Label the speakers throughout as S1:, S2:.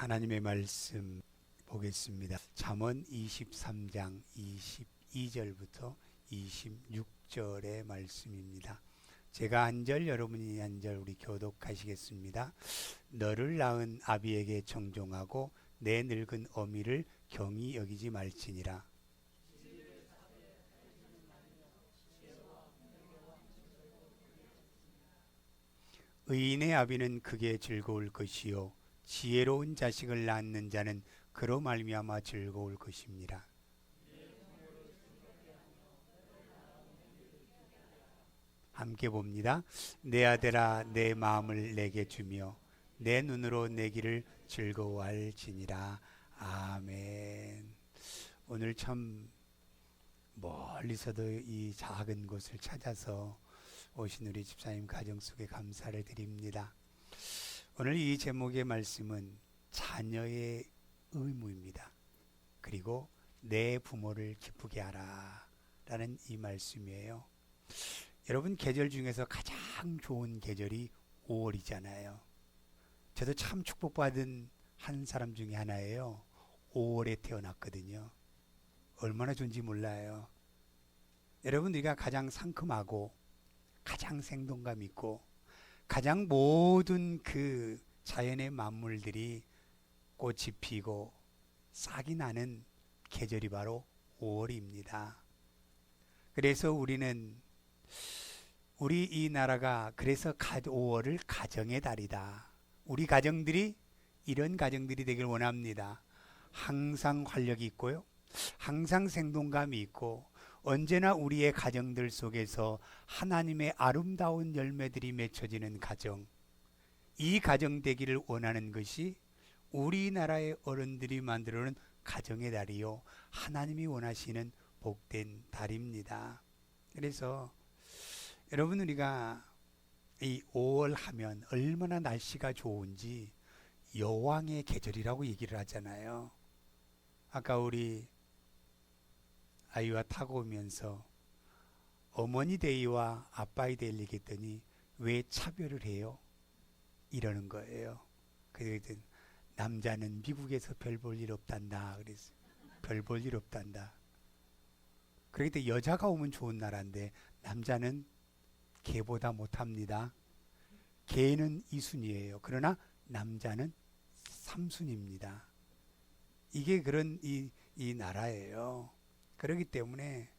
S1: 하나님의 말씀 보겠습니다. 잠언 23장 22절부터 26절의 말씀입니다. 제가 한 절, 여러분이 한 절 우리 교독하시겠습니다. 너를 낳은 아비에게 정종하고 내 늙은 어미를 경히 여기지 말지니라. 의인의 아비는 그게 즐거울 것이요 지혜로운 자식을 낳는 자는 그로 말미암아 즐거울 것입니다. 함께 봅니다. 내 아들아 내 마음을 내게 주며 내 눈으로 내 길을 즐거워할지니라. 아멘. 오늘 참 멀리서도 이 작은 곳을 찾아서 오신 우리 집사님 가정 속에 감사를 드립니다. 오늘 이 제목의 말씀은 자녀의 의무입니다. 그리고 내 부모를 기쁘게 하라 라는 이 말씀이에요. 여러분, 계절 중에서 가장 좋은 계절이 5월이잖아요. 저도 참 축복받은 한 사람 중에 하나예요. 5월에 태어났거든요. 얼마나 좋은지 몰라요. 여러분, 우리가 가장 상큼하고 가장 생동감 있고 가장 모든 그 자연의 만물들이 꽃이 피고 싹이 나는 계절이 바로 5월입니다. 그래서 우리 이 나라가 그래서 5월을 가정의 달이다. 우리 가정들이 이런 가정들이 되길 원합니다. 항상 활력이 있고요. 항상 생동감이 있고 언제나 우리의 가정들 속에서 하나님의 아름다운 열매들이 맺혀지는 가정, 이 가정 되기를 원하는 것이 우리나라의 어른들이 만들어놓은 가정의 달이요 하나님이 원하시는 복된 달입니다. 그래서 여러분, 우리가 이 5월 하면 얼마나 날씨가 좋은지 여왕의 계절이라고 얘기를 하잖아요. 아까 우리 아이와 타고 오면서 어머니 데이와 아빠의 데이를 얘기했더니 왜 차별을 해요? 이러는 거예요. 그래서 남자는 미국에서 별 볼 일 없단다. 그래서 별 볼 일 없단다. 그렇기 때문에 여자가 오면 좋은 나라인데 남자는 개보다 못합니다. 개는 2순위예요. 그러나 남자는 3순위입니다. 이게 그런 이 나라예요. 그렇기 때문에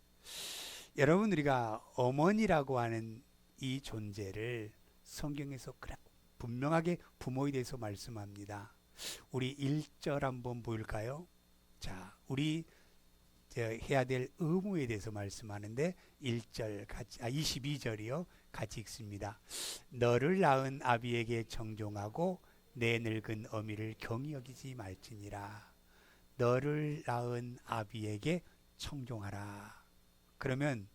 S1: 여러분, 우리가 어머니라고 하는 이 존재를 성경에서 분명하게 부모에 대해서 말씀합니다. 우리 1절 한번 보일까요? 자, 우리 해야 될 의무에 대해서 말씀하는데 1절 22절이요. 같이 읽습니다. 너를 낳은 아비에게 정종하고 내 늙은 어미를 경히 여기지 말지니라. 너를 낳은 아비에게 청종하라. 그러면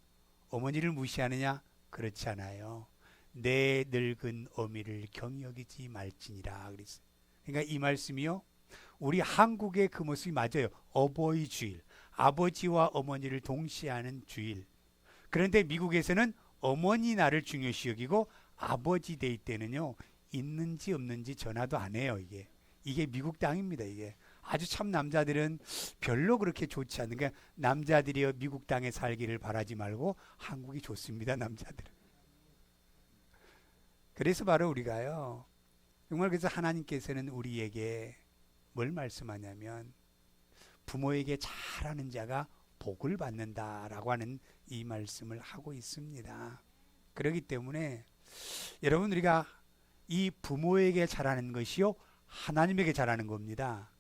S1: 어머니를 무시하느냐? 그렇지 않아요. 내 늙은 어미를 경히 여기지 말지니라 그랬어요. 그러니까 이 말씀이요, 우리 한국의 그 모습이 맞아요. 어버이 주일, 아버지와 어머니를 동시에 하는 주일. 그런데 미국에서는 어머니 날을 중요시 여기고 아버지 데이 때는요 있는지 없는지 전화도 안 해요. 이게 미국 땅입니다. 이게 아주 참 남자들은 별로 그렇게 좋지 않은, 그러니까 남자들이 미국 땅에 살기를 바라지 말고 한국이 좋습니다. 남자들은. 그래서 바로 우리가요 정말, 그래서 하나님께서는 우리에게 뭘 말씀하냐면 부모에게 잘하는 자가 복을 받는다라고 하는 이 말씀을 하고 있습니다. 그렇기 때문에 여러분, 우리가 이 부모에게 잘하는 것이요 하나님에게 잘하는 겁니다.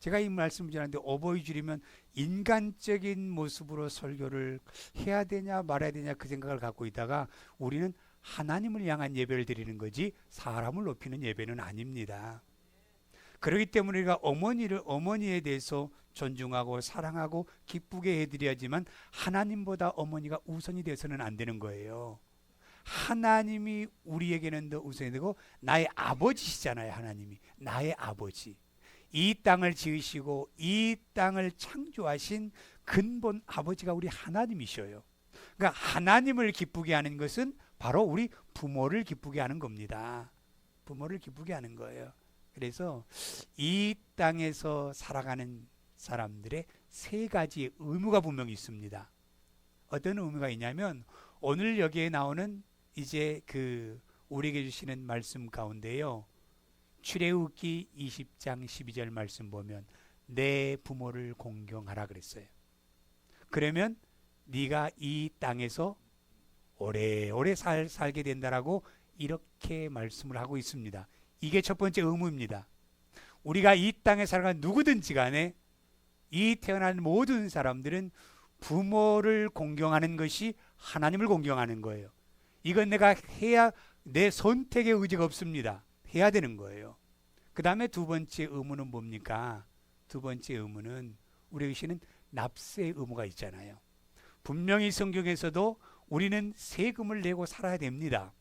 S1: 제가 이 말씀을 전하는데 어버이 주일이면 인간적인 모습으로 설교를 해야 되냐 말아야 되냐 그 생각을 갖고 있다가 우리는 하나님을 향한 예배를 드리는 거지 사람을 높이는 예배는 아닙니다. 그렇기 때문에 우리가 어머니에 대해서 존중하고 사랑하고 기쁘게 해드려야지만 하나님보다 어머니가 우선이 돼서는 안 되는 거예요. 하나님이 우리에게는 더 우선이 되고 나의 아버지시잖아요. 하나님이 나의 아버지, 이 땅을 지으시고 이 땅을 창조하신 근본 아버지가 우리 하나님이셔요. 그러니까 하나님을 기쁘게 하는 것은 바로 우리 부모를 기쁘게 하는 겁니다. 부모를 기쁘게 하는 거예요. 그래서 이 땅에서 살아가는 사람들의 세 가지의 의무가 분명히 있습니다. 어떤 의무가 있냐면 오늘 여기에 나오는 이제 그 우리에게 주시는 말씀 가운데요. 출애굽기 20장 12절 말씀 보면 내 부모를 공경하라 그랬어요. 그러면 네가 이 땅에서 오래오래 살게 된다라고 이렇게 말씀을 하고 있습니다. 이게 첫 번째 의무입니다. 우리가 이 땅에 살아가는 누구든지 간에 이 태어난 모든 사람들은 부모를 공경하는 것이 하나님을 공경하는 거예요. 이건 내가 해야, 내 선택의 의지가 없습니다. 해야 되는 거예요. 그 다음에 두 번째 의무는 뭡니까? 두 번째 의무는 우리에게 주시는 납세의 의무가 있잖아요. 분명히 성경에서도 우리는 세금을 내고 살아야 됩니다.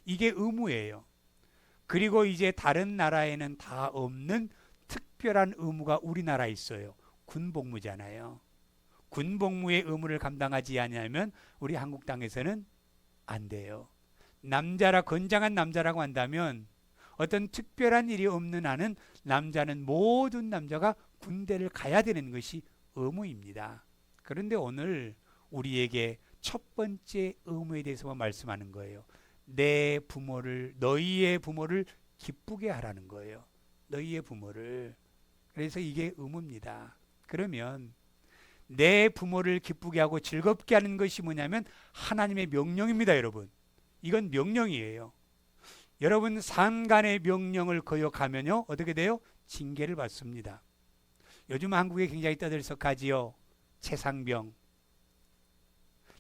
S1: 이게 의무예요. 그리고 이제 다른 나라에는 다 없는 특별한 의무가 우리나라에 있어요. 군복무잖아요. 군복무의 의무를 감당하지 않으면 우리 한국 땅에서는 안 돼요. 남자라, 건장한 남자라고 한다면 어떤 특별한 일이 없는 한은 남자는, 모든 남자가 군대를 가야 되는 것이 의무입니다. 그런데 오늘 우리에게 첫 번째 의무에 대해서만 말씀하는 거예요. 내 부모를, 너희의 부모를 기쁘게 하라는 거예요. 너희의 부모를. 그래서 이게 의무입니다. 그러면 내 부모를 기쁘게 하고 즐겁게 하는 것이 뭐냐면 하나님의 명령입니다, 여러분. 이건 명령이에요. 여러분, 산간의 명령을 거역하면요 어떻게 돼요? 징계를 받습니다. 요즘 한국에 굉장히 떠들썩하지요. 최상병.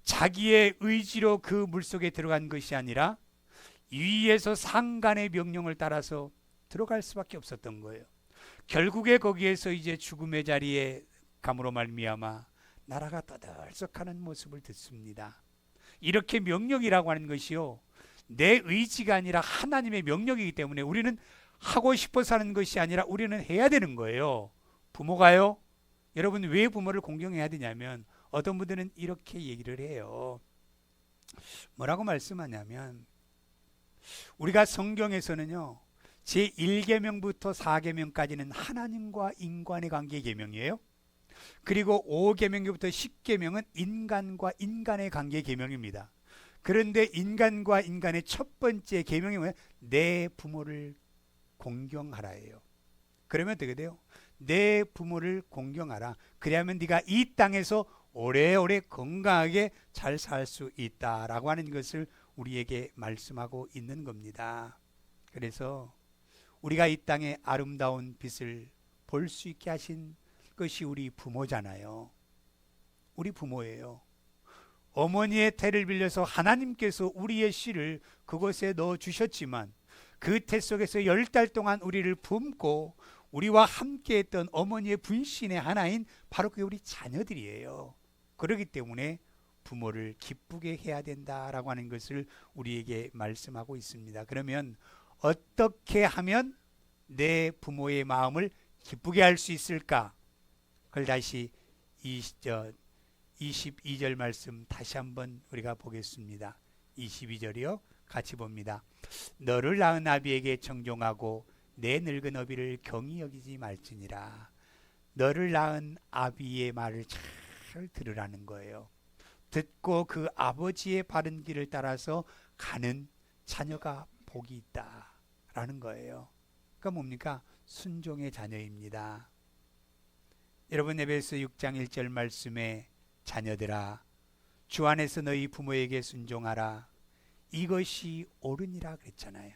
S1: 자기의 의지로 그 물속에 들어간 것이 아니라 위에서 상간의 명령을 따라서 들어갈 수밖에 없었던 거예요. 결국에 거기에서 이제 죽음의 자리에 감으로 말미암아 나라가 떠들썩하는 모습을 듣습니다. 이렇게 명령이라고 하는 것이요, 내 의지가 아니라 하나님의 명령이기 때문에 우리는 하고 싶어서 하는 것이 아니라 우리는 해야 되는 거예요. 부모가요, 여러분 왜 부모를 공경해야 되냐면 어떤 분들은 이렇게 얘기를 해요. 뭐라고 말씀하냐면 우리가 성경에서는요 제1계명부터 4계명까지는 하나님과 인간의 관계 계명이에요. 그리고 5계명부터 10계명은 인간과 인간의 관계 계명입니다. 그런데 인간과 인간의 첫 번째 계명이 뭐예요? 내 부모를 공경하라예요. 그러면 어떻게 돼요? 내 부모를 공경하라. 그래야만 네가 이 땅에서 오래오래 건강하게 잘 살 수 있다라고 하는 것을 우리에게 말씀하고 있는 겁니다. 그래서 우리가 이 땅의 아름다운 빛을 볼 수 있게 하신 것이 우리 부모잖아요. 우리 부모예요. 어머니의 태를 빌려서 하나님께서 우리의 씨를 그곳에 넣어 주셨지만 그 태 속에서 10달 동안 우리를 품고 우리와 함께 했던 어머니의 분신의 하나인 바로 그게 우리 자녀들이에요. 그렇기 때문에 부모를 기쁘게 해야 된다라고 하는 것을 우리에게 말씀하고 있습니다. 그러면 어떻게 하면 내 부모의 마음을 기쁘게 할 수 있을까? 그걸 다시 22절 말씀 다시 한번 우리가 보겠습니다. 22절이요. 같이 봅니다. 너를 낳은 아비에게 청종하고 내 늙은 어비를 경히 여기지 말지니라. 너를 낳은 아비의 말을 잘 들으라는 거예요. 듣고 그 아버지의 바른 길을 따라서 가는 자녀가 복이 있다라는 거예요. 그러니까 뭡니까? 순종의 자녀입니다. 여러분, 에베소 6장 1절 말씀에 자녀들아 주 안에서 너희 부모에게 순종하라. 이것이 옳으니라 그랬잖아요.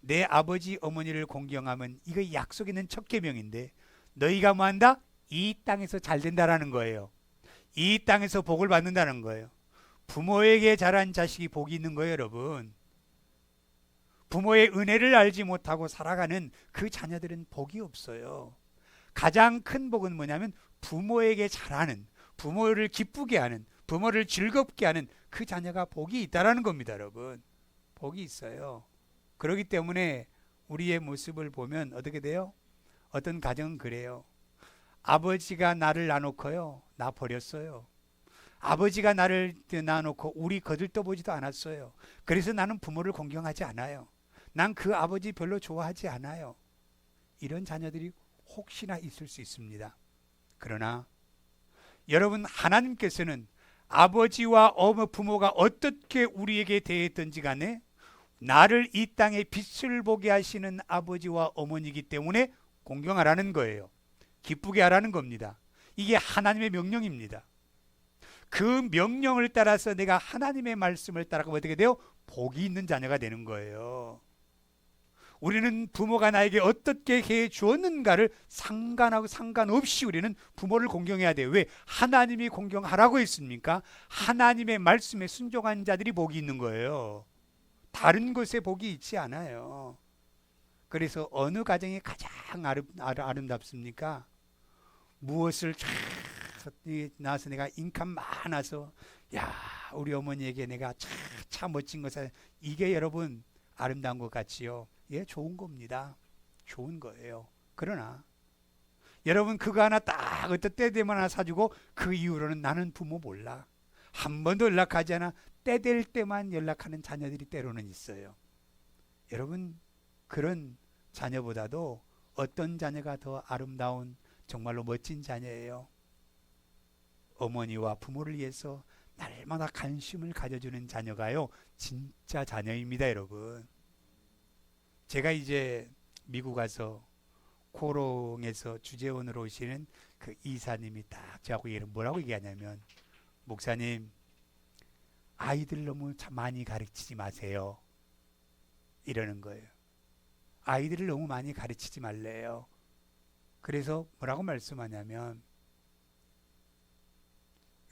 S1: 내 아버지 어머니를 공경하면 이거 약속 있는 첫 계명인데 너희가 뭐한다? 이 땅에서 잘 된다라는 거예요. 이 땅에서 복을 받는다는 거예요. 부모에게 자란 자식이 복이 있는 거예요, 여러분. 부모의 은혜를 알지 못하고 살아가는 그 자녀들은 복이 없어요. 가장 큰 복은 뭐냐면 부모에게 잘하는, 부모를 기쁘게 하는, 부모를 즐겁게 하는 그 자녀가 복이 있다라는 겁니다, 여러분. 복이 있어요. 그렇기 때문에 우리의 모습을 보면 어떻게 돼요? 어떤 가정은 그래요. 아버지가 나를 놔놓고요, 나 버렸어요. 아버지가 나를 놔놓고 우리 거들떠보지도 않았어요. 그래서 나는 부모를 공경하지 않아요. 난 그 아버지 별로 좋아하지 않아요. 이런 자녀들이 혹시나 있을 수 있습니다. 그러나 여러분, 하나님께서는 아버지와 어머 부모가 어떻게 우리에게 대했든지 간에 나를 이 땅에 빛을 보게 하시는 아버지와 어머니이기 때문에 공경하라는 거예요. 기쁘게 하라는 겁니다. 이게 하나님의 명령입니다. 그 명령을 따라서 내가 하나님의 말씀을 따라가면 어떻게 돼요? 복이 있는 자녀가 되는 거예요. 우리는 부모가 나에게 어떻게 해 주었는가를 상관없이 우리는 부모를 공경해야 돼요. 왜? 하나님이 공경하라고 했습니까? 하나님의 말씀에 순종한 자들이 복이 있는 거예요. 다른 것에 복이 있지 않아요. 그래서 어느 가정이 가장 아름답습니까? 무엇을 나서 내가 인감 많아서 야 우리 어머니에게 내가 참 멋진 것을, 이게 여러분 아름다운 것 같지요? 예, 좋은 겁니다. 좋은 거예요. 그러나 여러분 그거 하나 딱 어떤 때 되면 하나 사주고 그 이후로는 나는 부모 몰라, 한 번도 연락하지 않아, 때 될 때만 연락하는 자녀들이 때로는 있어요. 여러분 그런 자녀보다도 어떤 자녀가 더 아름다운 정말로 멋진 자녀예요? 어머니와 부모를 위해서 날마다 관심을 가져주는 자녀가요 진짜 자녀입니다. 여러분, 제가 이제 미국 가서 코롱에서 주재원으로 오시는 그 이사님이 딱 저하고 뭐라고 얘기하냐면, 목사님 아이들 너무 많이 가르치지 마세요 이러는 거예요. 아이들을 너무 많이 가르치지 말래요. 그래서 뭐라고 말씀하냐면,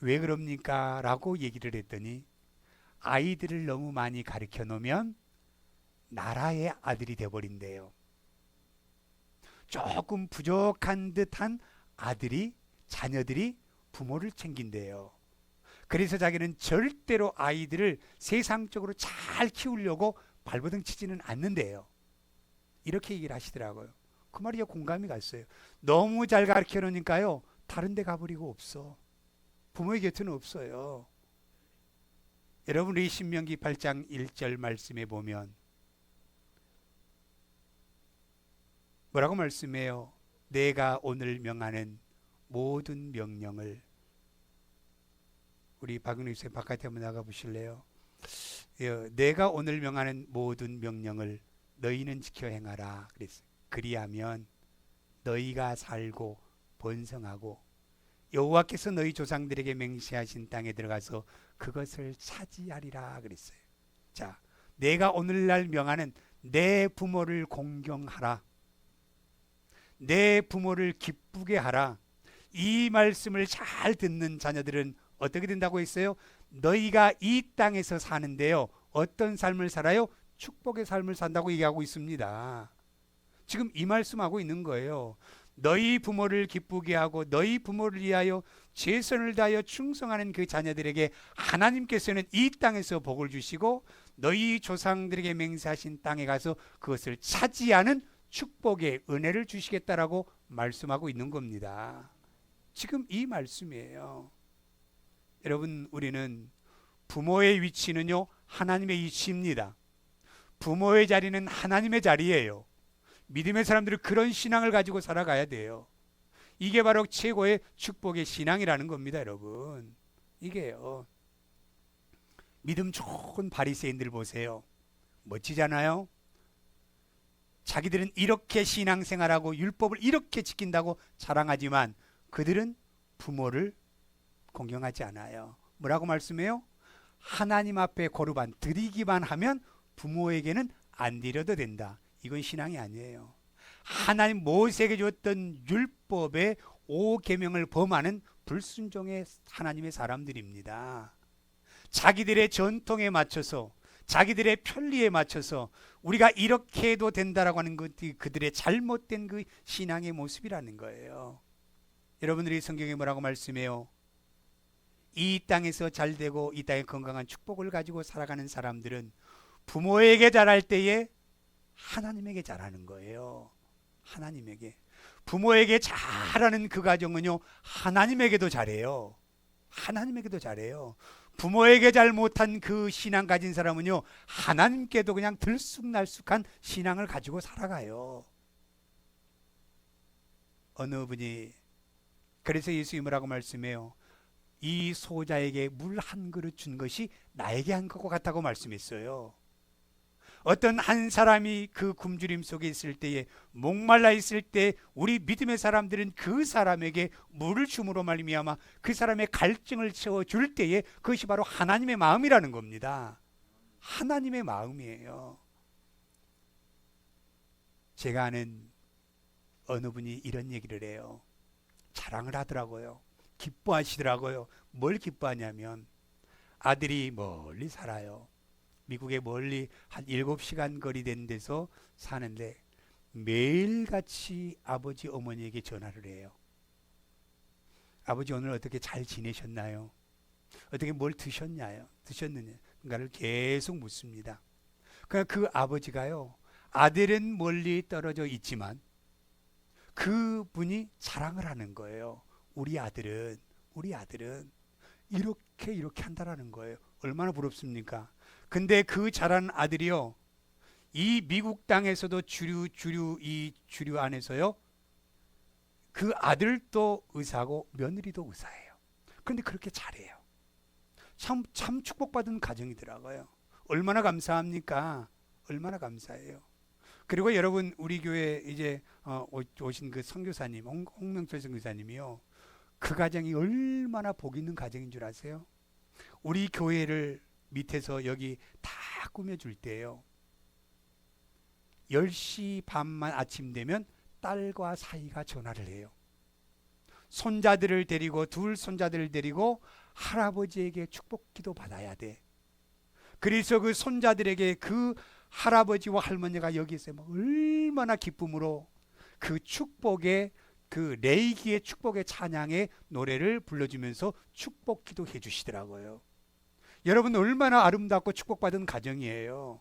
S1: 왜 그럽니까? 라고 얘기를 했더니, 아이들을 너무 많이 가르쳐 놓으면 나라의 아들이 되어버린대요. 조금 부족한 듯한 자녀들이 부모를 챙긴대요. 그래서 자기는 절대로 아이들을 세상적으로 잘 키우려고 발버둥 치지는 않는데요. 이렇게 얘기를 하시더라고요. 그 말이 공감이 갔어요. 너무 잘 가르쳐 놓으니까요 다른 데 가버리고 없어. 부모의 곁에는 없어요. 여러분, 우리 신명기 8장 1절 말씀에 보면 뭐라고 말씀해요? 내가 오늘 명하는 모든 명령을, 우리 박은희 쌤 바깥에 한번 나가 보실래요? 내가 오늘 명하는 모든 명령을 너희는 지켜 행하라 그랬어요. 그리하면 너희가 살고 번성하고 여호와께서 너희 조상들에게 맹세하신 땅에 들어가서 그것을 차지하리라 그랬어요. 자, 내가 오늘날 명하는 내 부모를 공경하라, 내 부모를 기쁘게 하라, 이 말씀을 잘 듣는 자녀들은 어떻게 된다고 했어요? 너희가 이 땅에서 사는데요 어떤 삶을 살아요? 축복의 삶을 산다고 얘기하고 있습니다. 지금 이 말씀하고 있는 거예요. 너희 부모를 기쁘게 하고 너희 부모를 위하여 최선을 다하여 충성하는 그 자녀들에게 하나님께서는 이 땅에서 복을 주시고 너희 조상들에게 맹세하신 땅에 가서 그것을 차지하는 축복의 은혜를 주시겠다라고 말씀하고 있는 겁니다. 지금 이 말씀이에요. 여러분, 우리는 부모의 위치는요 하나님의 위치입니다. 부모의 자리는 하나님의 자리예요. 믿음의 사람들은 그런 신앙을 가지고 살아가야 돼요. 이게 바로 최고의 축복의 신앙이라는 겁니다. 여러분, 이게요. 믿음 좋은 바리새인들 보세요. 멋지잖아요. 자기들은 이렇게 신앙생활하고 율법을 이렇게 지킨다고 자랑하지만 그들은 부모를 공경하지 않아요. 뭐라고 말씀해요? 하나님 앞에 고르반 드리기만 하면 부모에게는 안 드려도 된다. 이건 신앙이 아니에요. 하나님 모세에게 줬던 율법의 5계명을 범하는 불순종의 하나님의 사람들입니다. 자기들의 전통에 맞춰서, 자기들의 편리에 맞춰서 우리가 이렇게 해도 된다라고 하는 것이 그들의 잘못된 그 신앙의 모습이라는 거예요. 여러분들이 성경에 뭐라고 말씀해요? 이 땅에서 잘되고 이 땅의 건강한 축복을 가지고 살아가는 사람들은 부모에게 잘할 때에 하나님에게 잘하는 거예요. 하나님에게. 부모에게 잘하는 그 가정은요 하나님에게도 잘해요. 하나님에게도 잘해요. 부모에게 잘 못한 그 신앙 가진 사람은요, 하나님께도 그냥 들쑥날쑥한 신앙을 가지고 살아가요. 어느 분이, 그래서 예수님이 뭐라고 말씀해요? 이 소자에게 물 한 그릇 준 것이 나에게 한 것과 같다고 말씀했어요. 어떤 한 사람이 그 굶주림 속에 있을 때에, 목말라 있을 때 우리 믿음의 사람들은 그 사람에게 물을 줌으로 말미암아 그 사람의 갈증을 채워줄 때에 그것이 바로 하나님의 마음이라는 겁니다. 하나님의 마음이에요. 제가 아는 어느 분이 이런 얘기를 해요. 자랑을 하더라고요. 기뻐하시더라고요. 뭘 기뻐하냐면 아들이 멀리 살아요. 미국에 멀리 한 7시간 거리 된 데서 사는데 매일같이 아버지 어머니에게 전화를 해요. 아버지 오늘 어떻게 잘 지내셨나요? 어떻게 뭘 드셨느냐를 계속 묻습니다. 그러니까 그 아버지가요, 아들은 멀리 떨어져 있지만 그분이 자랑을 하는 거예요. 우리 아들은 이렇게 한다라는 거예요. 얼마나 부럽습니까? 근데 그 자란 아들이요, 이 미국 땅에서도 주류 안에서요, 그 아들도 의사고 며느리도 의사예요. 그런데 그렇게 잘해요. 참 축복받은 가정이더라고요. 얼마나 감사합니까? 얼마나 감사해요. 그리고 여러분, 우리 교회 이제 오신 그 선교사님, 홍명철 선교사님이요, 그 가정이 얼마나 복 있는 가정인 줄 아세요? 우리 교회를 밑에서 여기 다 꾸며줄 때요, 10시 반만 아침 되면 딸과 사이가 전화를 해요. 손자들을 데리고, 둘 손자들을 데리고 할아버지에게 축복기도 받아야 돼. 그래서 그 손자들에게 그 할아버지와 할머니가 여기서 얼마나 기쁨으로 그 축복의, 그 레이기의 축복의 찬양의 노래를 불러주면서 축복기도 해주시더라고요. 여러분, 얼마나 아름답고 축복받은 가정이에요.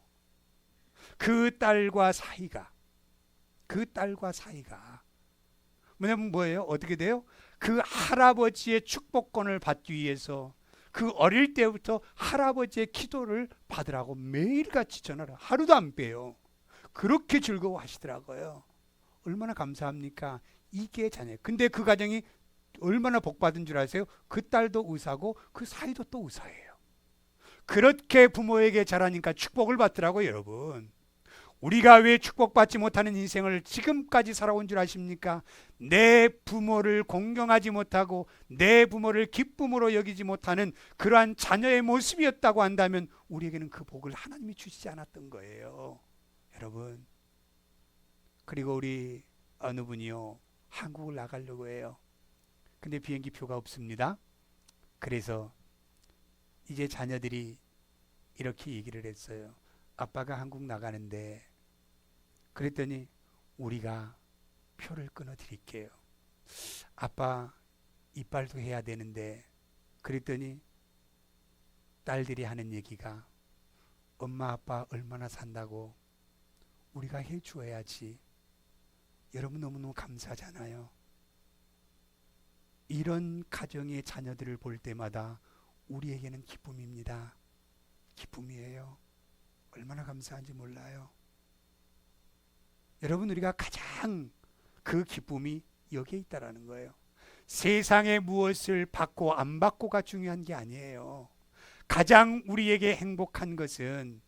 S1: 그 딸과 사이가 뭐냐면 뭐예요? 어떻게 돼요? 그 할아버지의 축복권을 받기 위해서 그 어릴 때부터 할아버지의 기도를 받으라고 매일같이 전화를, 하루도 안 빼요. 그렇게 즐거워하시더라고요. 얼마나 감사합니까? 이게 자녀. 근데 그 가정이 얼마나 복받은 줄 아세요? 그 딸도 의사고 그 사이도 또 의사예요. 그렇게 부모에게 잘하니까 축복을 받더라고요. 여러분, 우리가 왜 축복받지 못하는 인생을 지금까지 살아온 줄 아십니까? 내 부모를 공경하지 못하고 내 부모를 기쁨으로 여기지 못하는 그러한 자녀의 모습이었다고 한다면 우리에게는 그 복을 하나님이 주시지 않았던 거예요. 여러분, 그리고 우리 어느 분이요, 한국을 나가려고 해요. 근데 비행기 표가 없습니다. 그래서 이제 자녀들이 이렇게 얘기를 했어요. 아빠가 한국 나가는데, 그랬더니 우리가 표를 끊어 드릴게요. 아빠 이빨도 해야 되는데, 그랬더니 딸들이 하는 얘기가, 엄마 아빠 얼마나 산다고 우리가 해주어야지. 여러분, 너무너무 감사하잖아요. 이런 가정의 자녀들을 볼 때마다 우리에게는 기쁨입니다. 기쁨이에요. 얼마나 감사한지 몰라요. 여러분, 우리가 가장 그 기쁨이 여기에 있다라는 거예요. 세상에 무엇을 받고 안 받고가 중요한 게 아니에요. 가장 우리에게 행복한 것은,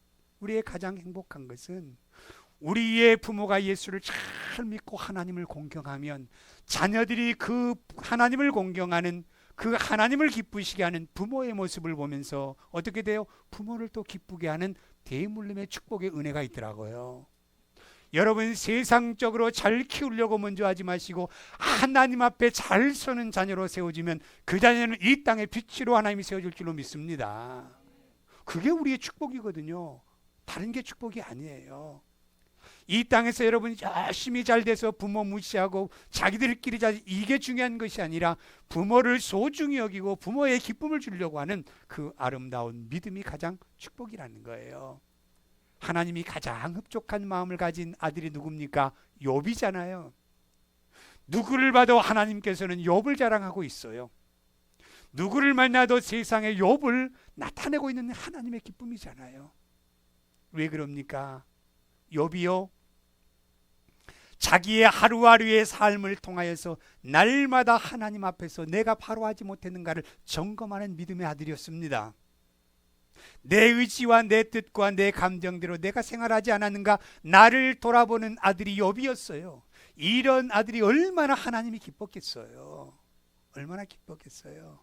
S1: 우리의 부모가 예수를 잘 믿고 하나님을 공경하면 자녀들이 그 하나님을 공경하는, 그 하나님을 기쁘시게 하는 부모의 모습을 보면서 어떻게 돼요? 부모를 또 기쁘게 하는 대물림의 축복의 은혜가 있더라고요. 여러분, 세상적으로 잘 키우려고 먼저 하지 마시고 하나님 앞에 잘 서는 자녀로 세워지면 그 자녀는 이 땅의 빛으로 하나님이 세워줄 줄로 믿습니다. 그게 우리의 축복이거든요. 다른 게 축복이 아니에요. 이 땅에서 여러분이 열심히 잘 돼서 부모 무시하고 자기들끼리 이게 중요한 것이 아니라 부모를 소중히 여기고 부모의 기쁨을 주려고 하는 그 아름다운 믿음이 가장 축복이라는 거예요. 하나님이 가장 흡족한 마음을 가진 아들이 누굽니까? 욥이잖아요. 누구를 봐도 하나님께서는 욥을 자랑하고 있어요. 누구를 만나도 세상에 욥을 나타내고 있는 하나님의 기쁨이잖아요. 왜 그럽니까? 욥이요, 자기의 하루하루의 삶을 통하여서 날마다 하나님 앞에서 내가 바로 하지 못했는가를 점검하는 믿음의 아들이었습니다. 내 의지와 내 뜻과 내 감정대로 내가 생활하지 않았는가 나를 돌아보는 아들이 욥이었어요. 이런 아들이 얼마나 하나님이 기뻤겠어요. 얼마나 기뻤겠어요.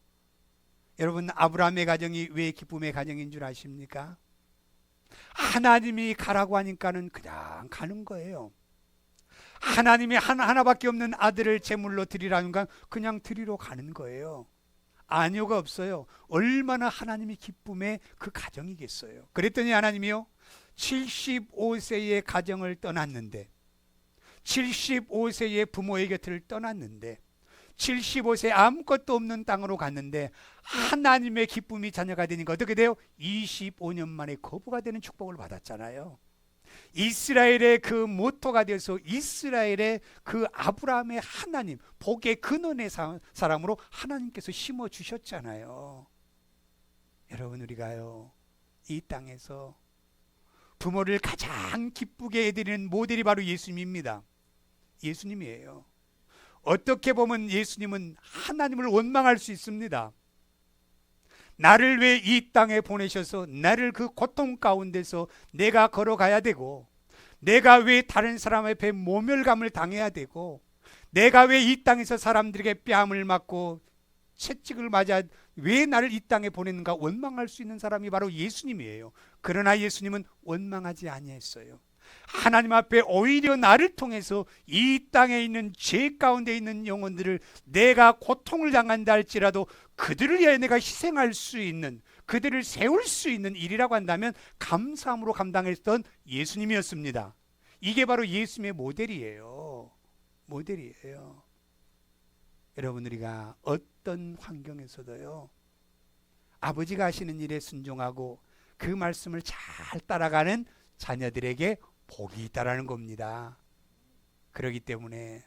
S1: 여러분, 아브라함의 가정이 왜 기쁨의 가정인 줄 아십니까? 하나님이 가라고 하니까는 그냥 가는 거예요. 하나님이 하나밖에 없는 아들을 제물로 드리라는 건 그냥 드리러 가는 거예요. 아니오가 없어요. 얼마나 하나님이 기쁨의 그 가정이겠어요. 그랬더니 하나님이요, 75세의 가정을 떠났는데, 75세의 부모의 곁을 떠났는데, 75세 아무것도 없는 땅으로 갔는데 하나님의 기쁨이 자녀가 되니까 어떻게 돼요? 25년 만에 거부가 되는 축복을 받았잖아요. 이스라엘의 그 모토가 되어서 이스라엘의 그 아브라함의 하나님, 복의 근원의 사람으로 하나님께서 심어주셨잖아요. 여러분, 우리가요, 이 땅에서 부모를 가장 기쁘게 해드리는 모델이 바로 예수님입니다. 예수님이에요. 어떻게 보면 예수님은 하나님을 원망할 수 있습니다. 나를 왜 이 땅에 보내셔서 나를 그 고통 가운데서 내가 걸어가야 되고, 내가 왜 다른 사람 앞에 모멸감을 당해야 되고, 내가 왜 이 땅에서 사람들에게 뺨을 맞고 채찍을 맞아 왜 나를 이 땅에 보냈는가 원망할 수 있는 사람이 바로 예수님이에요. 그러나 예수님은 원망하지 아니했어요. 하나님 앞에 오히려 나를 통해서 이 땅에 있는 죄 가운데 있는 영혼들을 내가 고통을 당한다 할지라도 그들을 위해 내가 희생할 수 있는, 그들을 세울 수 있는 일이라고 한다면 감사함으로 감당했던 예수님이었습니다. 이게 바로 예수님의 모델이에요. 모델이에요. 여러분, 우리가 어떤 환경에서도요, 아버지가 하시는 일에 순종하고 그 말씀을 잘 따라가는 자녀들에게 복이 있다라는 겁니다. 그렇기 때문에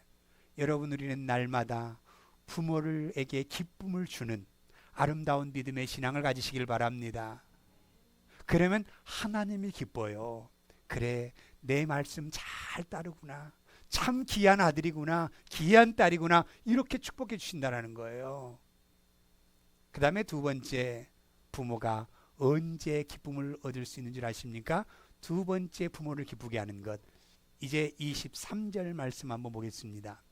S1: 여러분, 우리는 날마다 부모에게 기쁨을 주는 아름다운 믿음의 신앙을 가지시길 바랍니다. 그러면 하나님이 기뻐요. 그래, 내 말씀 잘 따르구나, 참 귀한 아들이구나, 귀한 딸이구나, 이렇게 축복해 주신다는 거예요. 그 다음에 두 번째, 부모가 언제 기쁨을 얻을 수 있는 줄 아십니까? 두 번째 부모를 기쁘게 하는 것. 이제 23절 말씀 한번 보겠습니다.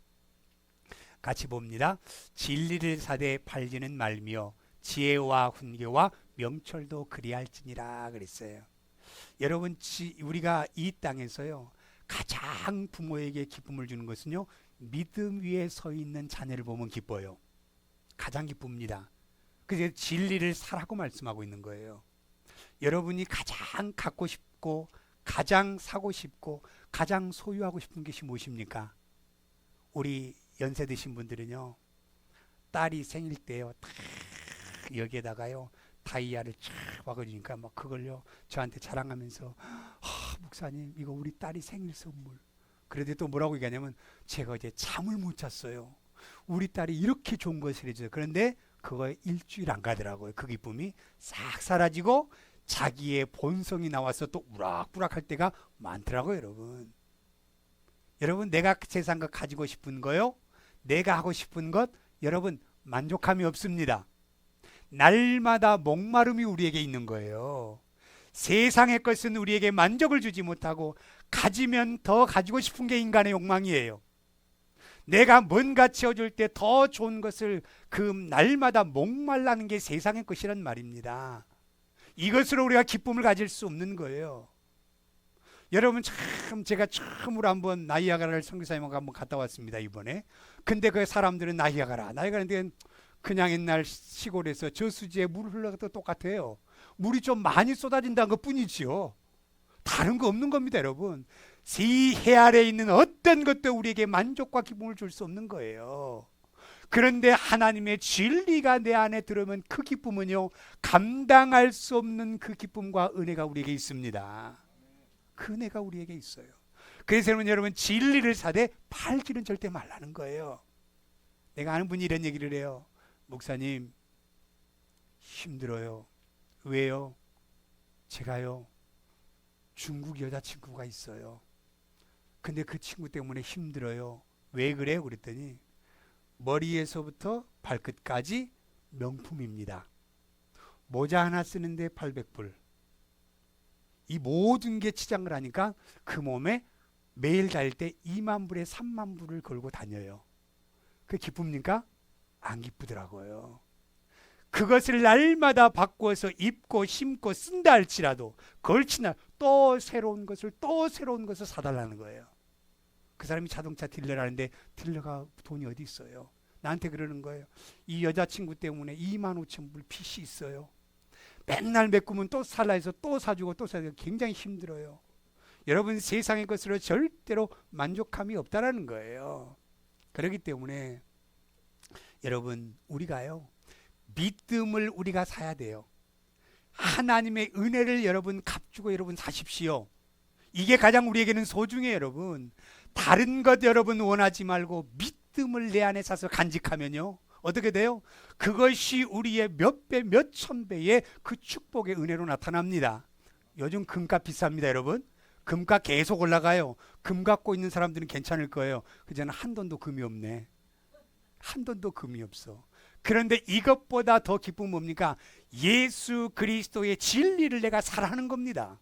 S1: 같이 봅니다. 진리를 사되 팔지는 말며 지혜와 훈계와 명철도 그리할지니라 그랬어요. 여러분, 우리가 이 땅에서요, 가장 부모에게 기쁨을 주는 것은요, 믿음 위에 서 있는 자녀를 보면 기뻐요. 가장 기쁩니다. 그래서 진리를 사라고 말씀하고 있는 거예요. 여러분이 가장 갖고 싶고 가장 사고 싶고 가장 소유하고 싶은 것이 무엇입니까? 우리 연세 드신 분들은요, 딸이 생일 때요, 딱 여기에다가요 다이아를 쫙 박아주니까 막 그걸요 저한테 자랑하면서, 목사님, 이거 우리 딸이 생일 선물. 그래도 또 뭐라고 얘기하냐면, 제가 이제 잠을 못 잤어요. 우리 딸이 이렇게 좋은 것을 해줘요. 그런데 그거 일주일 안 가더라고요. 그 기쁨이 싹 사라지고 자기의 본성이 나와서 또 우락부락할 때가 많더라고요. 여러분, 내가 세상 것 가지고 싶은 거요, 내가 하고 싶은 것, 여러분, 만족함이 없습니다. 날마다 목마름이 우리에게 있는 거예요. 세상의 것은 우리에게 만족을 주지 못하고 가지면 더 가지고 싶은 게 인간의 욕망이에요. 내가 뭔가 채워줄 때 더 좋은 것을 그 날마다 목말라는 게 세상의 것이란 말입니다. 이것으로 우리가 기쁨을 가질 수 없는 거예요. 여러분, 참 제가 처음으로 한번 나이아가라를 선교사님하고 한번 갔다 왔습니다, 이번에. 근데 그 사람들은 나이아가라인데 그냥 옛날 시골에서 저수지에 물 흘러가도 똑같아요. 물이 좀 많이 쏟아진다는 것 뿐이지요. 다른 거 없는 겁니다, 여러분. 이 해 아래에 있는 어떤 것도 우리에게 만족과 기쁨을 줄 수 없는 거예요. 그런데 하나님의 진리가 내 안에 들어오면 그 기쁨은요, 감당할 수 없는 그 기쁨과 은혜가 우리에게 있습니다. 그 은혜가 우리에게 있어요. 그래서 여러분, 진리를 사되 팔지는 절대 말라는 거예요. 내가 아는 분이 이런 얘기를 해요. 목사님, 힘들어요. 왜요? 제가요, 중국 여자친구가 있어요. 근데 그 친구 때문에 힘들어요. 왜 그래요? 그랬더니 머리에서부터 발끝까지 명품입니다. 모자 하나 쓰는데 800불. 이 모든 게 치장을 하니까 그 몸에 매일 다닐 때 2만 불에 3만 불을 걸고 다녀요. 그 기쁩니까? 안 기쁘더라고요. 그것을 날마다 바꾸어서 입고 심고 쓴다 할지라도 걸치나 또 새로운 것을 사달라는 거예요. 그 사람이 자동차 딜러라는데 딜러가 돈이 어디 있어요? 나한테 그러는 거예요. 이 여자친구 때문에 2만 5천 불 빚이 있어요. 맨날 메꾸면 또 살라 해서 또 사주고 또 사주고 굉장히 힘들어요. 여러분, 세상의 것으로 절대로 만족함이 없다라는 거예요. 그렇기 때문에 여러분, 우리가요, 믿음을 우리가 사야 돼요. 하나님의 은혜를 여러분 값주고 여러분 사십시오. 이게 가장 우리에게는 소중해요. 여러분, 다른 것 여러분 원하지 말고 믿음을 내 안에 사서 간직하면요, 어떻게 돼요? 그것이 우리의 몇 배, 몇 천 배의 그 축복의 은혜로 나타납니다. 요즘 금값 비쌉니다. 여러분, 금값 계속 올라가요. 금 갖고 있는 사람들은 괜찮을 거예요. 그저는 한 돈도 금이 없네. 한 돈도 금이 없어. 그런데 이것보다 더 기쁨은 뭡니까? 예수 그리스도의 진리를 내가 살아하는 겁니다.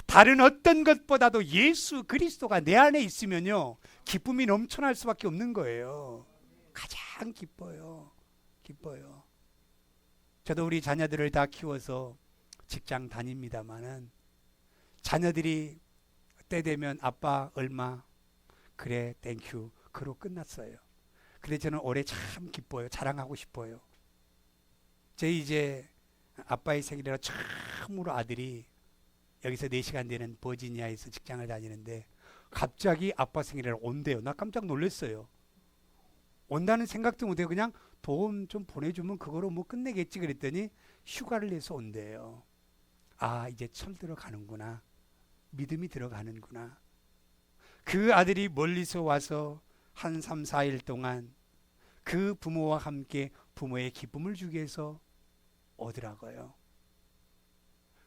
S1: 다른 어떤 것보다도 예수 그리스도가 내 안에 있으면요, 기쁨이 넘쳐날 수밖에 없는 거예요. 가장 기뻐요. 기뻐요. 저도 우리 자녀들을 다 키워서 직장 다닙니다마는 자녀들이 때 되면 아빠 얼마? 그래, 땡큐. 그로 끝났어요. 근데 저는 올해 참 기뻐요. 자랑하고 싶어요. 제 이제 아빠의 생일이라 처음으로 아들이 여기서 4시간 되는 버지니아에서 직장을 다니는데 갑자기 아빠 생일을 온대요. 나 깜짝 놀랐어요. 온다는 생각도 못해요. 그냥 돈 좀 보내주면 그거로 뭐 끝내겠지 그랬더니 휴가를 내서 온대요. 아, 이제 철 들어가는구나. 믿음이 들어가는구나. 그 아들이 멀리서 와서 한 3, 4일 동안 그 부모와 함께 부모의 기쁨을 주기 위해서 오더라고요.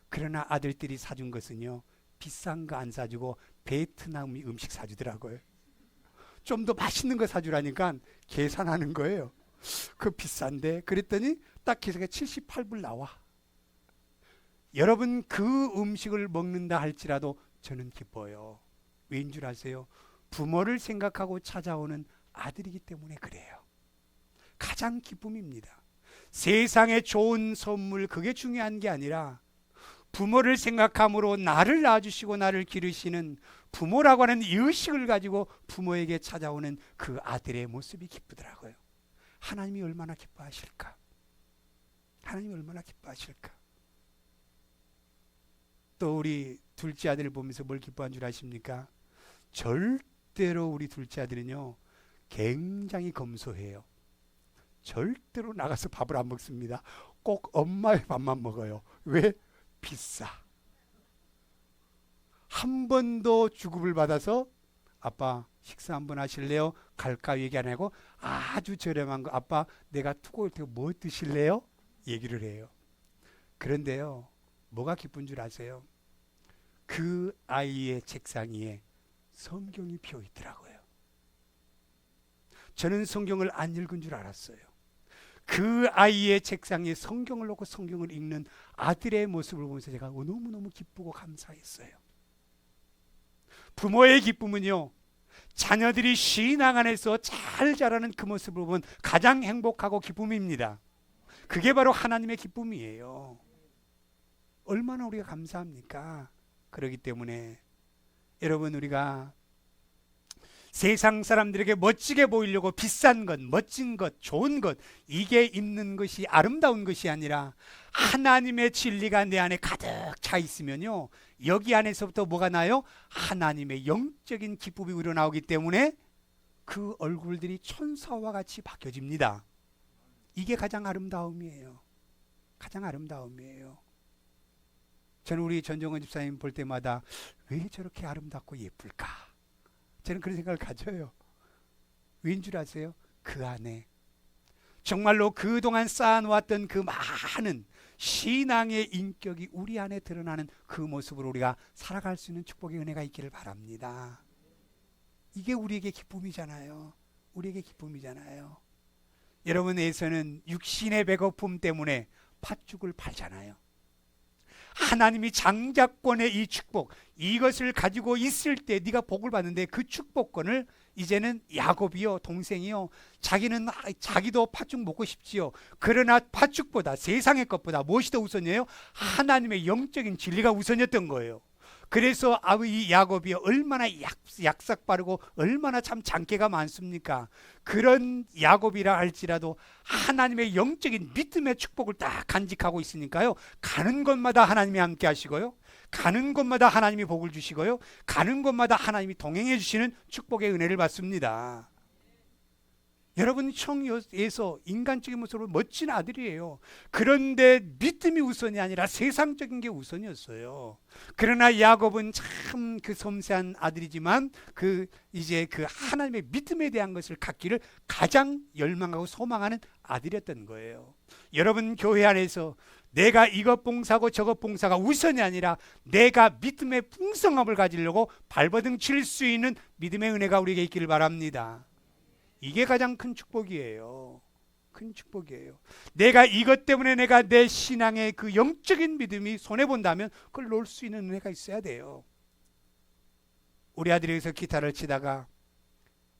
S1: 그러나 아들들이 사준 것은요, 비싼 거 안 사주고 베트남 음식 사주더라고요. 좀 더 맛있는 거 사주라니까 계산하는 거예요. 그 비싼데 그랬더니 딱 계산해 78불 나와. 여러분, 그 음식을 먹는다 할지라도 저는 기뻐요. 왜인 줄 아세요? 부모를 생각하고 찾아오는 아들이기 때문에 그래요. 가장 기쁨입니다. 세상에 좋은 선물, 그게 중요한 게 아니라 부모를 생각함으로 나를 낳아주시고 나를 기르시는 부모라고 하는 이 의식을 가지고 부모에게 찾아오는 그 아들의 모습이 기쁘더라고요. 하나님이 얼마나 기뻐하실까? 하나님이 얼마나 기뻐하실까? 또 우리 둘째 아들을 보면서 뭘 기뻐한 줄 아십니까? 절대로 우리 둘째 아들은요, 굉장히 검소해요. 절대로 나가서 밥을 안 먹습니다. 꼭 엄마의 밥만 먹어요. 왜? 비싸. 한 번도 주급을 받아서 아빠 식사 한번 하실래요? 갈까 얘기 안 하고 아주 저렴한 거, 아빠 내가 투고 올 테고 뭐 드실래요? 얘기를 해요. 그런데요, 뭐가 기쁜 줄 아세요? 그 아이의 책상 위에 성경이 피어 있더라고요. 저는 성경을 안 읽은 줄 알았어요. 그 아이의 책상에 성경을 놓고 성경을 읽는 아들의 모습을 보면서 제가 너무너무 기쁘고 감사했어요. 부모의 기쁨은요, 자녀들이 신앙 안에서 잘 자라는 그 모습을 보면 가장 행복하고 기쁨입니다. 그게 바로 하나님의 기쁨이에요. 얼마나 우리가 감사합니까? 그렇기 때문에 여러분, 우리가 세상 사람들에게 멋지게 보이려고 비싼 것, 멋진 것, 좋은 것, 이게 있는 것이 아름다운 것이 아니라 하나님의 진리가 내 안에 가득 차 있으면요, 여기 안에서부터 뭐가 나요? 하나님의 영적인 기쁨이 우러나오기 때문에 그 얼굴들이 천사와 같이 바뀌어집니다. 이게 가장 아름다움이에요. 가장 아름다움이에요. 저는 우리 전정원 집사님 볼 때마다 왜 저렇게 아름답고 예쁠까? 저는 그런 생각을 가져요. 왠 줄 아세요? 그 안에 정말로 그동안 쌓아놓았던 그 많은 신앙의 인격이 우리 안에 드러나는 그 모습으로 우리가 살아갈 수 있는 축복의 은혜가 있기를 바랍니다. 이게 우리에게 기쁨이잖아요. 우리에게 기쁨이잖아요. 여러분에서는 육신의 배고픔 때문에 팥죽을 팔잖아요. 하나님이 장자권의 이 축복, 이것을 가지고 있을 때 네가 복을 받는데 그 축복권을 이제는 야곱이요, 동생이요, 자기도 팥죽 먹고 싶지요. 그러나 팥죽보다, 세상의 것보다 무엇이 더 우선이에요? 하나님의 영적인 진리가 우선이었던 거예요. 그래서 이 야곱이 얼마나 약삭 빠르고 얼마나 참 장깨가 많습니까? 그런 야곱이라 할지라도 하나님의 영적인 믿음의 축복을 딱 간직하고 있으니까요, 가는 곳마다 하나님이 함께 하시고요, 가는 곳마다 하나님이 복을 주시고요, 가는 곳마다 하나님이 동행해 주시는 축복의 은혜를 받습니다. 여러분 청에서 인간적인 모습으로 멋진 아들이에요. 그런데 믿음이 우선이 아니라 세상적인 게 우선이었어요. 그러나 야곱은 참 그 섬세한 아들이지만 이제 그 하나님의 믿음에 대한 것을 갖기를 가장 열망하고 소망하는 아들이었던 거예요. 여러분 교회 안에서 내가 이것 봉사고 저것 봉사가 우선이 아니라 내가 믿음의 풍성함을 가지려고 발버둥 칠 수 있는 믿음의 은혜가 우리에게 있기를 바랍니다. 이게 가장 큰 축복이에요. 큰 축복이에요. 내가 이것 때문에 내가 내 신앙의 그 영적인 믿음이 손해본다면 그걸 놓을 수 있는 은혜가 있어야 돼요. 우리 아들이 여기서 기타를 치다가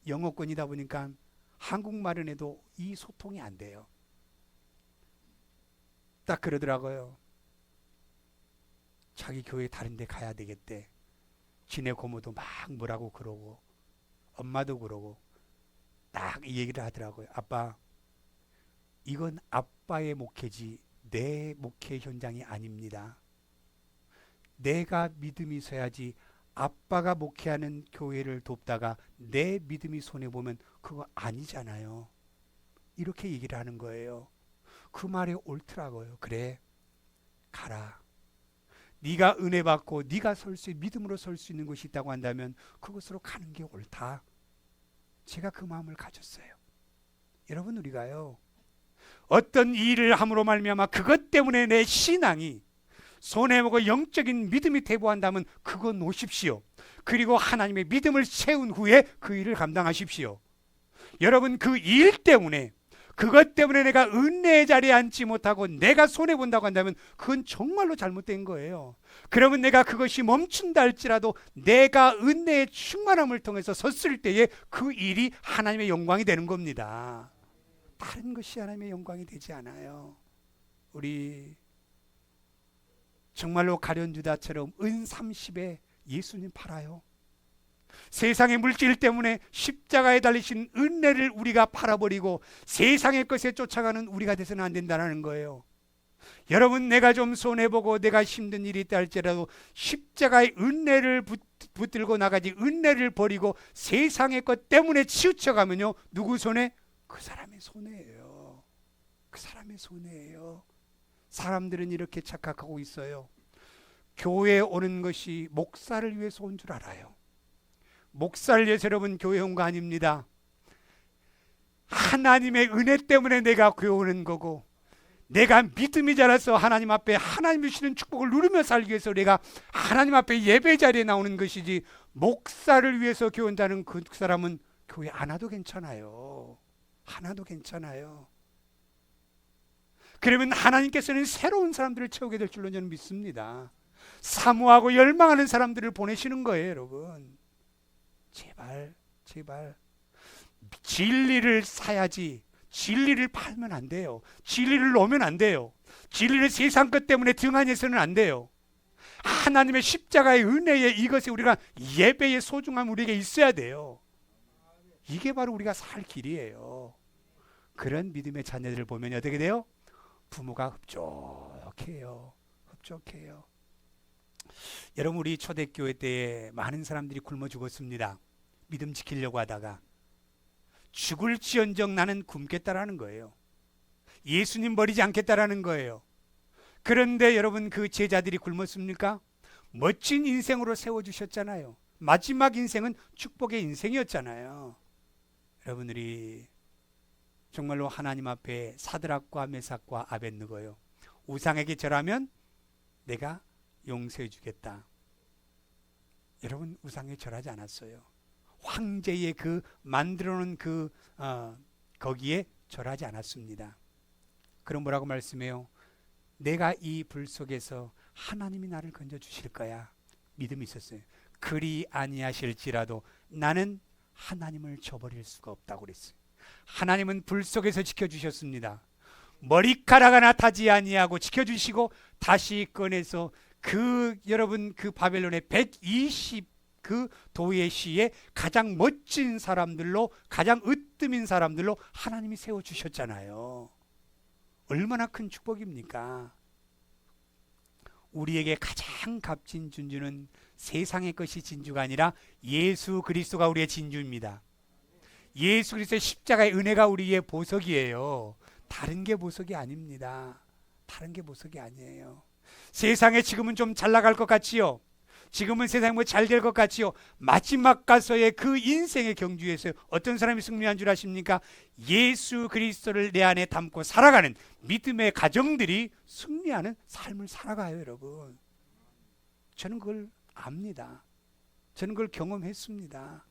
S1: 영어권이다 보니까 한국말은 해도 이 소통이 안 돼요. 딱 그러더라고요. 자기 교회 다른 데 가야 되겠대. 지네 고모도 막 뭐라고 그러고 엄마도 그러고 딱 이 얘기를 하더라고요. 아빠, 이건 아빠의 목회지 내 목회 현장이 아닙니다. 내가 믿음이 있어야지 아빠가 목회하는 교회를 돕다가 내 믿음이 손해보면 그거 아니잖아요. 이렇게 얘기를 하는 거예요. 그 말이 옳더라고요. 그래, 가라. 네가 은혜 받고 네가 믿음으로 설 수 있는 것이 있다고 한다면 그것으로 가는 게 옳다. 제가 그 마음을 가졌어요. 여러분, 우리가요, 어떤 일을 함으로 말미암아 그것 때문에 내 신앙이 손해보고 영적인 믿음이 퇴보한다면 그거 놓으십시오. 그리고 하나님의 믿음을 세운 후에 그 일을 감당하십시오. 여러분, 그 일 때문에, 그것 때문에 내가 은혜의 자리에 앉지 못하고 내가 손해본다고 한다면 그건 정말로 잘못된 거예요. 그러면 내가 그것이 멈춘다 할지라도 내가 은혜의 충만함을 통해서 섰을 때에 그 일이 하나님의 영광이 되는 겁니다. 다른 것이 하나님의 영광이 되지 않아요. 우리 정말로 가룟유다처럼 은 30에 예수님 팔아요. 세상의 물질 때문에 십자가에 달리신 은혜를 우리가 팔아버리고 세상의 것에 쫓아가는 우리가 돼서는 안 된다는 거예요. 여러분, 내가 좀 손해보고 내가 힘든 일이 있다 할지라도 십자가의 은혜를 붙들고 나가지, 은혜를 버리고 세상의 것 때문에 치우쳐가면요, 누구 손해? 그 사람의 손해예요. 그 사람의 손해예요. 사람들은 이렇게 착각하고 있어요. 교회에 오는 것이 목사를 위해서 온 줄 알아요. 목사를 위해서 여러분 교회 온 거 아닙니다. 하나님의 은혜 때문에 내가 교회 오는 거고, 내가 믿음이 자라서 하나님 앞에 하나님 주시는 축복을 누리며 살기 위해서 내가 하나님 앞에 예배 자리에 나오는 것이지, 목사를 위해서 교회 온다는 그 사람은 교회 안 와도 괜찮아요. 안 와도 괜찮아요. 그러면 하나님께서는 새로운 사람들을 채우게 될 줄로 저는 믿습니다. 사모하고 열망하는 사람들을 보내시는 거예요. 여러분, 제발 진리를 사야지 진리를 팔면 안 돼요. 진리를 놓으면 안 돼요. 진리를 세상 것 때문에 등한해서는 안 돼요. 하나님의 십자가의 은혜에, 이것이 우리가 예배의 소중함 우리에게 있어야 돼요. 이게 바로 우리가 살 길이에요. 그런 믿음의 자녀들을 보면 어떻게 돼요? 부모가 흡족해요. 흡족해요. 여러분, 우리 초대교회 때에 많은 사람들이 굶어 죽었습니다. 믿음 지키려고 하다가. 죽을지언정 나는 굶겠다라는 거예요. 예수님 버리지 않겠다라는 거예요. 그런데 여러분, 그 제자들이 굶었습니까? 멋진 인생으로 세워주셨잖아요. 마지막 인생은 축복의 인생이었잖아요. 여러분들이 정말로 하나님 앞에 사드락과 메삭과 아벳느고요, 우상에게 절하면 내가 용서해 주겠다. 여러분, 우상에 절하지 않았어요. 황제의 그 만들어놓은 거기에 절하지 않았습니다. 그럼 뭐라고 말씀해요? 내가 이 불 속에서 하나님이 나를 건져 주실 거야. 믿음이 있었어요. 그리 아니하실지라도 나는 하나님을 저버릴 수가 없다고 그랬어요. 하나님은 불 속에서 지켜주셨습니다. 머리카락 하나 타지 아니하고 지켜주시고 다시 꺼내서 여러분 그 바벨론의 120 그 도의 시에 가장 멋진 사람들로, 가장 으뜸인 사람들로 하나님이 세워주셨잖아요. 얼마나 큰 축복입니까? 우리에게 가장 값진 진주는 세상의 것이 진주가 아니라 예수 그리스도가 우리의 진주입니다. 예수 그리스도의 십자가의 은혜가 우리의 보석이에요. 다른 게 보석이 아닙니다. 다른 게 보석이 아니에요. 세상에 지금은 좀 잘 나갈 것 같지요. 지금은 세상이 뭐 잘 될 것 같지요. 마지막 가서의 그 인생의 경주에서 어떤 사람이 승리한 줄 아십니까? 예수 그리스도를 내 안에 담고 살아가는 믿음의 가정들이 승리하는 삶을 살아가요, 여러분. 저는 그걸 압니다. 저는 그걸 경험했습니다.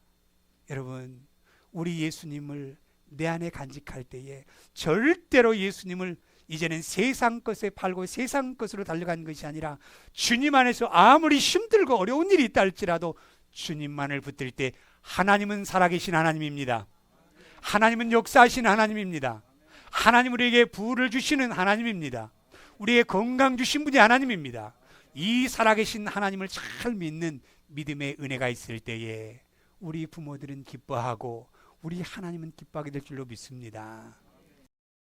S1: 여러분, 우리 예수님을 내 안에 간직할 때에 절대로 예수님을 이제는 세상 것에 팔고 세상 것으로 달려가는 것이 아니라 주님 안에서 아무리 힘들고 어려운 일이 있다 할지라도 주님만을 붙들 때 하나님은 살아계신 하나님입니다. 하나님은 역사하신 하나님입니다. 하나님 우리에게 부를 주시는 하나님입니다. 우리에게 건강 주신 분이 하나님입니다. 이 살아계신 하나님을 잘 믿는 믿음의 은혜가 있을 때에 우리 부모들은 기뻐하고 우리 하나님은 기뻐하게 될 줄로 믿습니다.